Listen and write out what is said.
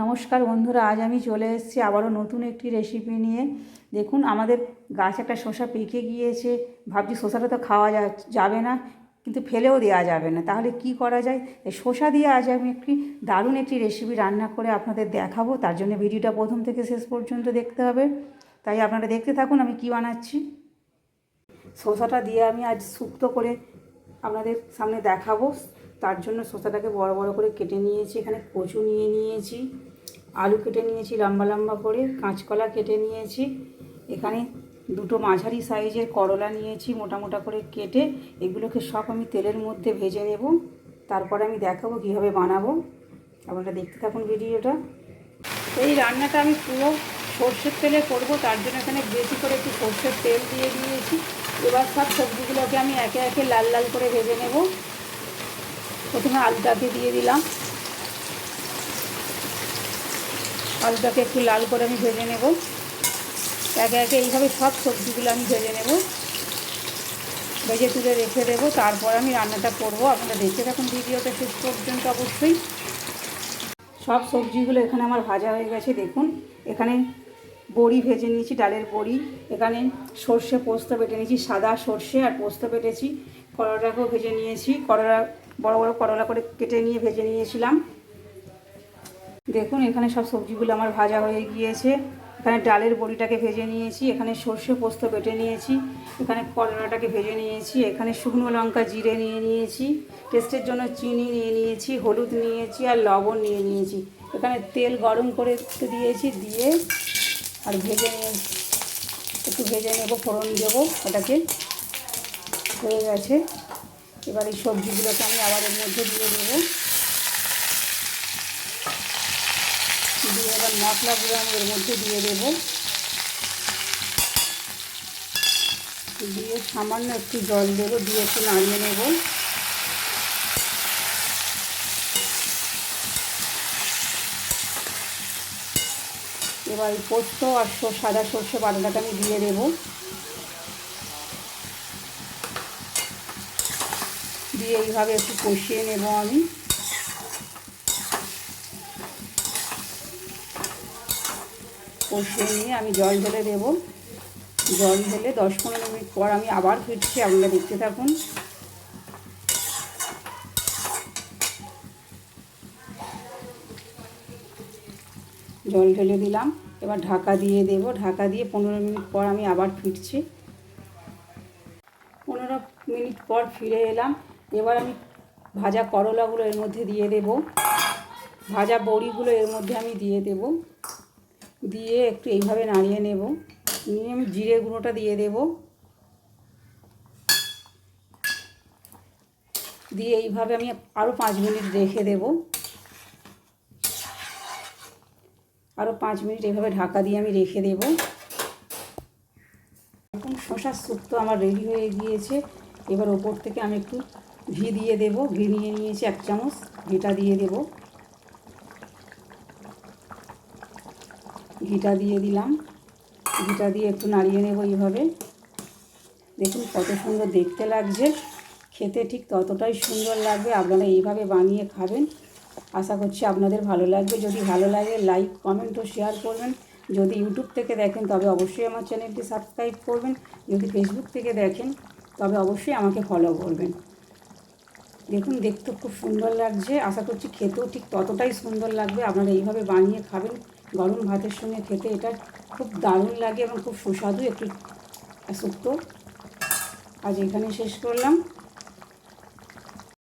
নমস্কার বন্ধুরা, আজ আমি চলে এসেছি আবারও নতুন একটি রেসিপি নিয়ে। দেখুন, আমাদের গাছে একটা শসা পেকে গিয়েছে। ভাবছি শসাটা তো খাওয়া যাবে না, কিন্তু ফেলেও দেওয়া যাবে না। তাহলে কি করা যায়? এই শসা দিয়ে আজ আমি একটি দারুণ একটি রেসিপি রান্না করে আপনাদের দেখাবো। তার জন্য ভিডিওটা প্রথম থেকে শেষ পর্যন্ত দেখতে হবে। তাই আপনারা দেখতে থাকুন আমি কি বানাচ্ছি। শসাটা দিয়ে আমি আজ শুক্তো করে আপনাদের সামনে দেখাবো। তার জন্য শসাটাকে বড় বড় করে কেটে নিয়েছি। এখানে কচু নিয়ে নিয়েছি, আলু কেটে নিয়েছি লম্বা লম্বা করে, কাঁচকলা কেটে নিয়েছি। এখানে দুটো মাঝারি সাইজের করলা নিয়েছি মোটা মোটা করে কেটে। এগুলোকে সব আমি তেলের মধ্যে ভেজে নেব, তারপরে আমি দেখাবো কীভাবে বানাবো। আপনারা দেখতে থাকুন ভিডিওটা। এই রান্নাটা আমি পুরো সর্ষের তেলে করব, তার জন্য এখানে বেশি করে একটু সর্ষের তেল দিয়ে দিয়েছি। এবার সব সবজিগুলোকে আমি একে একে লাল লাল করে ভেজে নেব। প্রথমে আলুটাকে দিয়ে দিলাম। আলুটাকে একটু লাল করে আমি ভেজে নেব। একে একে এইভাবে সব সবজিগুলো আমি ভেজে নেব, ভেজে তুলে রেখে দেবো। তারপর আমি রান্নাটা করব। আপনারা দেখতে থাকুন ভিডিওটা শেষ পর্যন্ত অবশ্যই। সব সবজিগুলো এখানে আমার ভাজা হয়ে গেছে। দেখুন, এখানে বড়ি ভেজে নিয়েছি, ডালের বড়ি। এখানে সর্ষে পোস্ত বেটে নিয়েছি, সাদা সর্ষে আর পোস্ত বেটেছি। করলাটাকেও ভেজে নিয়েছি, করলা বড় বড় করলা করে কেটে নিয়ে ভেজে নিয়েছিলাম। দেখুন, এখানে সব সবজিগুলো আমার ভাজা হয়ে গিয়েছে। এখানে ডালের বড়িটাকে ভেজে নিয়েছি, এখানে সর্ষে পোস্ত বেটে নিয়েছি, এখানে করলাটাকে ভেজে নিয়েছি, এখানে শুকনো লঙ্কা জিরে নিয়ে নিয়েছি, টেস্টের জন্য চিনি নিয়ে নিয়েছি, হলুদ নিয়েছি আর লবণ নিয়ে নিয়েছি। এখানে তেল গরম করে দিয়েছি, দিয়ে আর ভেজে নিয়েছি, একটু ভেজে নেব, ফোড়ন দেবো এটাকে। হয়ে গেছে। এবার এই সবজিগুলোকে আমি আবার এর মধ্যে দিয়ে দেবো। দিয়ে এবার মশলাগুলো আমি এর মধ্যে দিয়ে দেবো। দিয়ে সামান্য একটু জল দেবো, দিয়ে একটু নাড়িয়ে নেব। এবার এই পোস্ত আর সাদা সর্ষে বাটাটাকে আমি দিয়ে দেবো। দিয়ে এইভাবে একটু কষিয়ে নেব আমি। কষিয়ে নিয়ে আমি জল ঢেলে দেবো। জল ঢেলে 10-15 মিনিট পর আমি আবার ফিরছি, আপনারা দেখতে থাকুন। জল ঢেলে দিলাম, এবার ঢাকা দিয়ে দেব। ঢাকা দিয়ে 15 মিনিট পর আমি আবার ফিরছি। 15 মিনিট পর ফিরে এলাম। এবার আমি ভাজা করলাগুলো এর মধ্যে দিয়ে দেব, ভাজা বড়িগুলো এর মধ্যে আমি দিয়ে দেব। দিয়ে একটু এইভাবে নাড়িয়ে নেব। নিয়ে আমি জিরে গুঁড়োটা দিয়ে দেব। দিয়ে এইভাবে আমি আরও 5 মিনিট রেখে দেব। আরও 5 মিনিট এইভাবে ঢাকা দিয়ে আমি রেখে দেব। এখন শসার শুক্তো আমার রেডি হয়ে গিয়েছে। এবার ওপর থেকে আমি একটু ঘি দিয়ে দেব। ঘি নিয়ে নিয়েছি 1 চামচ, ঘিটা দিয়ে দেব। ঘিটা দিয়ে দিলাম। ঘিটা দিয়ে একটু নাড়িয়ে নেব এইভাবে। দেখুন কত সুন্দর দেখতে লাগছে, খেতে ঠিক ততটাই সুন্দর লাগবে। আপনারা এইভাবে বানিয়ে খাবেন, আশা করছি আপনাদের ভালো লাগবে। যদি ভালো লাগে লাইক কমেন্ট ও শেয়ার করবেন। যদি ইউটিউব থেকে দেখেন তবে অবশ্যই আমার চ্যানেলটি সাবস্ক্রাইব করবেন। যদি ফেসবুক থেকে দেখেন তবে অবশ্যই আমাকে ফলো করবেন। দেখুন দেখতে খুব সুন্দর লাগছে, আশা করছি খেতেও ঠিক ততটাই সুন্দর লাগবে। আপনারা এইভাবে বানিয়ে খাবেন, গরম ভাতের সঙ্গে খেতে এটা খুব দারুণ লাগে এবং খুব সুস্বাদু একটি শুক্তো। আজ এখানে শেষ করলাম।